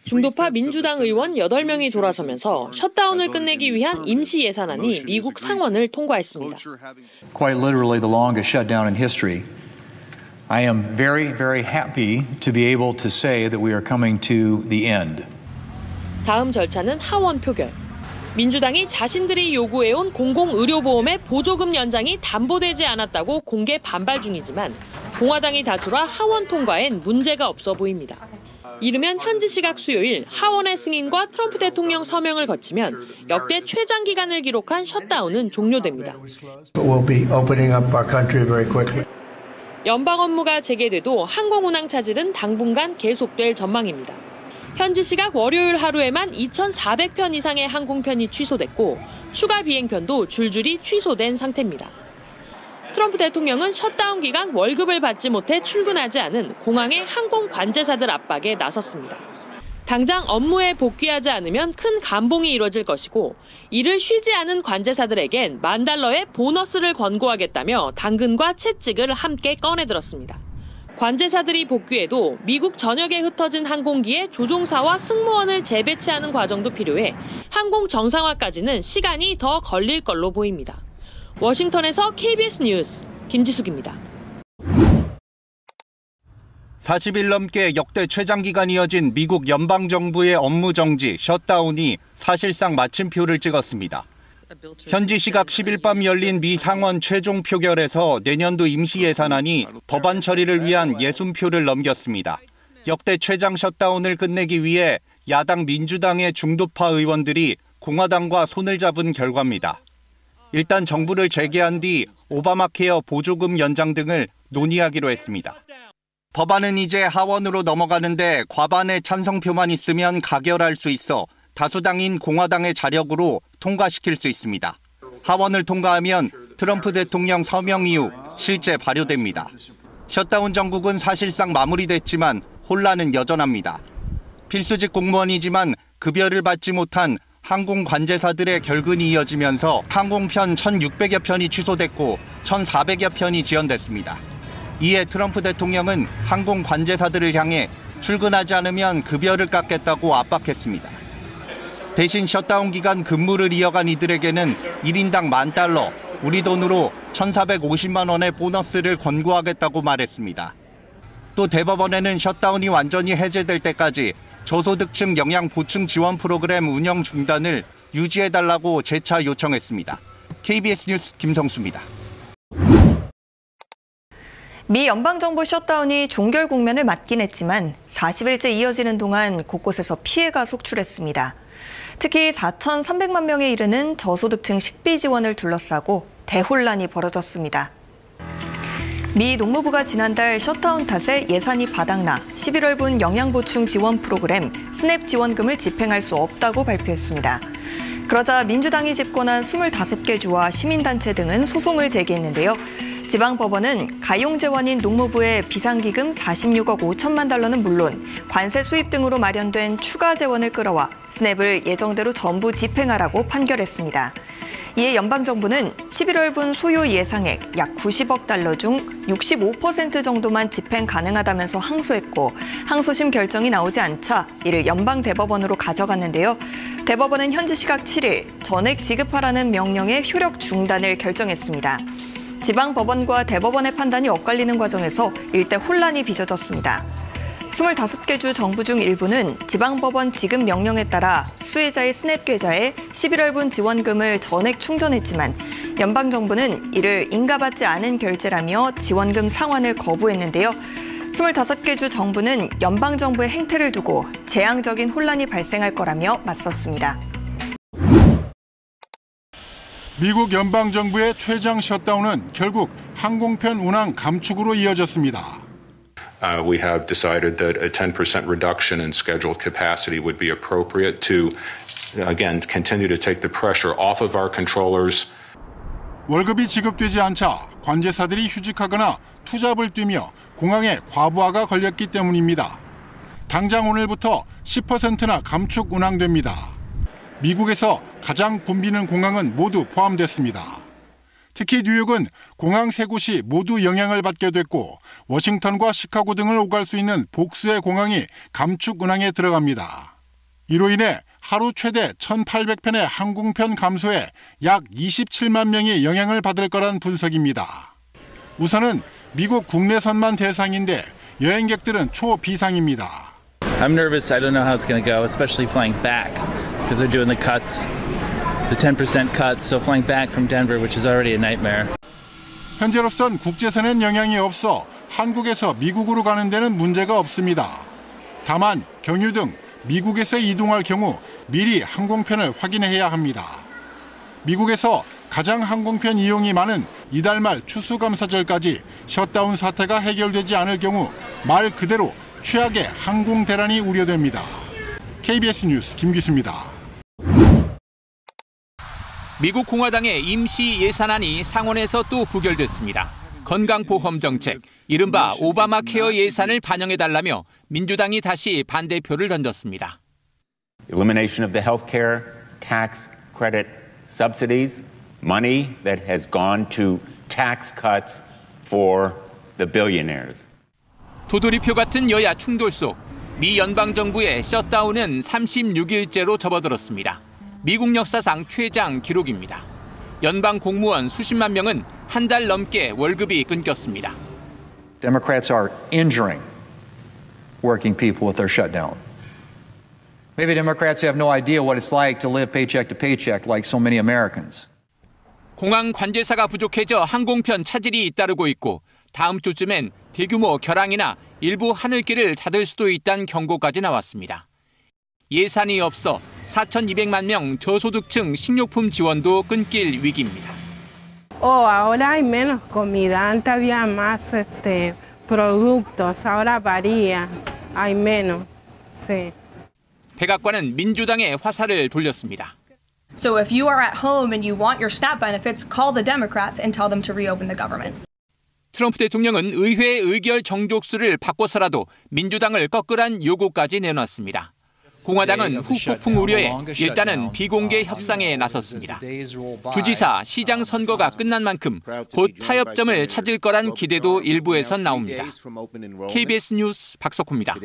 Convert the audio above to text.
중도파 민주당 의원 8명이 돌아서면서 셧다운을 끝내기 위한 임시 예산안이 미국 상원을 통과했습니다. Quite literally the longest shutdown in history. I am very, very happy to be able to say that we are coming to the end. 다음 절차는 하원 표결. 민주당이 자신들이 요구해온 공공의료보험의 보조금 연장이 담보되지 않았다고 공개 반발 중이지만 공화당이 다수라 하원 통과엔 문제가 없어 보입니다. 이르면 현지 시각 수요일 하원의 승인과 트럼프 대통령 서명을 거치면 역대 최장 기간을 기록한 셧다운은 종료됩니다. 연방 업무가 재개돼도 항공 운항 차질은 당분간 계속될 전망입니다. 현지 시각 월요일 하루에만 2,400편 이상의 항공편이 취소됐고 추가 비행편도 줄줄이 취소된 상태입니다. 트럼프 대통령은 셧다운 기간 월급을 받지 못해 출근하지 않은 공항의 항공 관제사들 압박에 나섰습니다. 당장 업무에 복귀하지 않으면 큰 감봉이 이뤄질 것이고 이를 쉬지 않은 관제사들에겐 $10,000의 보너스를 권고하겠다며 당근과 채찍을 함께 꺼내들었습니다. 관제사들이 복귀해도 미국 전역에 흩어진 항공기에 조종사와 승무원을 재배치하는 과정도 필요해 항공 정상화까지는 시간이 더 걸릴 걸로 보입니다. 워싱턴에서 KBS 뉴스 김지숙입니다. 40일 넘게 역대 최장 기간이 이어진 미국 연방정부의 업무 정지, 셧다운이 사실상 마침표를 찍었습니다. 현지 시각 10일 밤 열린 미 상원 최종 표결에서 내년도 임시 예산안이 법안 처리를 위한 60표를 넘겼습니다. 역대 최장 셧다운을 끝내기 위해 야당 민주당의 중도파 의원들이 공화당과 손을 잡은 결과입니다. 일단 정부를 재개한 뒤 오바마 케어 보조금 연장 등을 논의하기로 했습니다. 법안은 이제 하원으로 넘어가는데 과반의 찬성표만 있으면 가결할 수 있어 다수당인 공화당의 자력으로 통과시킬 수 있습니다. 하원을 통과하면 트럼프 대통령 서명 이후 실제 발효됩니다. 셧다운 정국은 사실상 마무리됐지만 혼란은 여전합니다. 필수직 공무원이지만 급여를 받지 못한 항공 관제사들의 결근이 이어지면서 항공편 1,600여 편이 취소됐고 1,400여 편이 지연됐습니다. 이에 트럼프 대통령은 항공 관제사들을 향해 출근하지 않으면 급여를 깎겠다고 압박했습니다. 대신 셧다운 기간 근무를 이어간 이들에게는 1인당 $10,000, 우리 돈으로 1,450만 원의 보너스를 권고하겠다고 말했습니다. 또 대법원에는 셧다운이 완전히 해제될 때까지 저소득층 영양 보충 지원 프로그램 운영 중단을 유지해달라고 재차 요청했습니다. KBS 뉴스 김성수입니다. 미 연방정부 셧다운이 종결 국면을 맞긴 했지만 40일째 이어지는 동안 곳곳에서 피해가 속출했습니다. 특히 4,300만 명에 이르는 저소득층 식비 지원을 둘러싸고 대혼란이 벌어졌습니다. 미 농무부가 지난달 셧다운 탓에 예산이 바닥나 11월분 영양보충 지원 프로그램 스냅 지원금을 집행할 수 없다고 발표했습니다. 그러자 민주당이 집권한 25개 주와 시민단체 등은 소송을 제기했는데요. 지방법원은 가용재원인 농무부의 비상기금 46억 5천만 달러는 물론 관세 수입 등으로 마련된 추가 재원을 끌어와 스냅을 예정대로 전부 집행하라고 판결했습니다. 이에 연방정부는 11월분 소요 예상액 약 90억 달러 중 65% 정도만 집행 가능하다면서 항소했고 항소심 결정이 나오지 않자 이를 연방대법원으로 가져갔는데요. 대법원은 현지 시각 7일 전액 지급하라는 명령의 효력 중단을 결정했습니다. 지방법원과 대법원의 판단이 엇갈리는 과정에서 일대 혼란이 빚어졌습니다. 25개 주 정부 중 일부는 지방법원 지급 명령에 따라 수혜자의 스냅 계좌에 11월분 지원금을 전액 충전했지만 연방정부는 이를 인가받지 않은 결제라며 지원금 상환을 거부했는데요. 25개 주 정부는 연방정부의 행태를 두고 재앙적인 혼란이 발생할 거라며 맞섰습니다. 미국 연방정부의 최장 셧다운은 결국 항공편 운항 감축으로 이어졌습니다. We have decided that a 10% reduction in scheduled capacity would be appropriate to, again, continue to take the pressure off of our controllers. 월급이 지급되지 않자 관제사들이 휴직하거나 투잡을 뛰며 공항에 과부하가 걸렸기 때문입니다. 당장 오늘부터 10%나 감축 운항됩니다. 미국에서 가장 붐비는 공항은 모두 포함됐습니다. 특히 뉴욕은 공항 3곳이 모두 영향을 받게 됐고 워싱턴과 시카고 등을 오갈 수 있는 복수의 공항이 감축 운항에 들어갑니다. 이로 인해 하루 최대 1,800편의 항공편 감소에 약 27만 명이 영향을 받을 거란 분석입니다. 우선은 미국 국내선만 대상인데 여행객들은 초비상입니다. I'm nervous. I don't know how it's going to go, especially flying back because they're doing the cuts, the 10% cuts. So flying back from Denver, which is already a nightmare. 현재로선 국제선엔 영향이 없어 한국에서 미국으로 가는 데는 문제가 없습니다. 다만 경유 등 미국에서 이동할 경우 미리 항공편을 확인해야 합니다. 미국에서 가장 항공편 이용이 많은 이달 말 추수감사절까지 셧다운 사태가 해결되지 않을 경우 말 그대로 최악의 항공 대란이 우려됩니다. KBS 뉴스 김기수입니다. 미국 공화당의 임시 예산안이 상원에서 또 부결됐습니다. 건강보험 정책, 이른바 오바마 케어 예산을 반영해달라며 민주당이 다시 반대표를 던졌습니다. Elimination of the health care tax credit subsidies, money that has gone to tax cuts for the billionaires. 도돌이표 같은 여야 충돌 속 미 연방정부의 셧다운은 36일째로 접어들었습니다. 미국 역사상 최장 기록입니다. 연방 공무원 수십만 명은 한 달 넘게 월급이 끊겼습니다. Democrats are injuring working people with their shutdown. Maybe Democrats have no idea what it's like to live paycheck to paycheck like so many Americans. 공항 관제사가 부족해져 항공편 차질이 잇따르고 있고 다음 주쯤엔 대규모 결항이나 일부 하늘길을 닫을 수도 있다는 경고까지 나왔습니다. 예산이 없어 4,200만 명 저소득층 식료품 지원도 끊길 위기입니다. Ahora hay menos comida. Antes había más productos. Ahora varía. Hay menos. Sí. 백악관은 민주당의 화살을 돌렸습니다. So if you are at home and you want your SNAP benefits, call the Democrats and tell them to reopen the government. 트럼프 대통령은 의회 의결 정족수를 바꿔서라도 민주당을 꺾으란 요구까지 내놨습니다. 공화당은 후폭풍 우려에 일단은 비공개 협상에 나섰습니다. 주지사, 시장 선거가 끝난 만큼 곧 타협점을 찾을 거란 기대도 일부에선 나옵니다. KBS 뉴스 박석호입니다.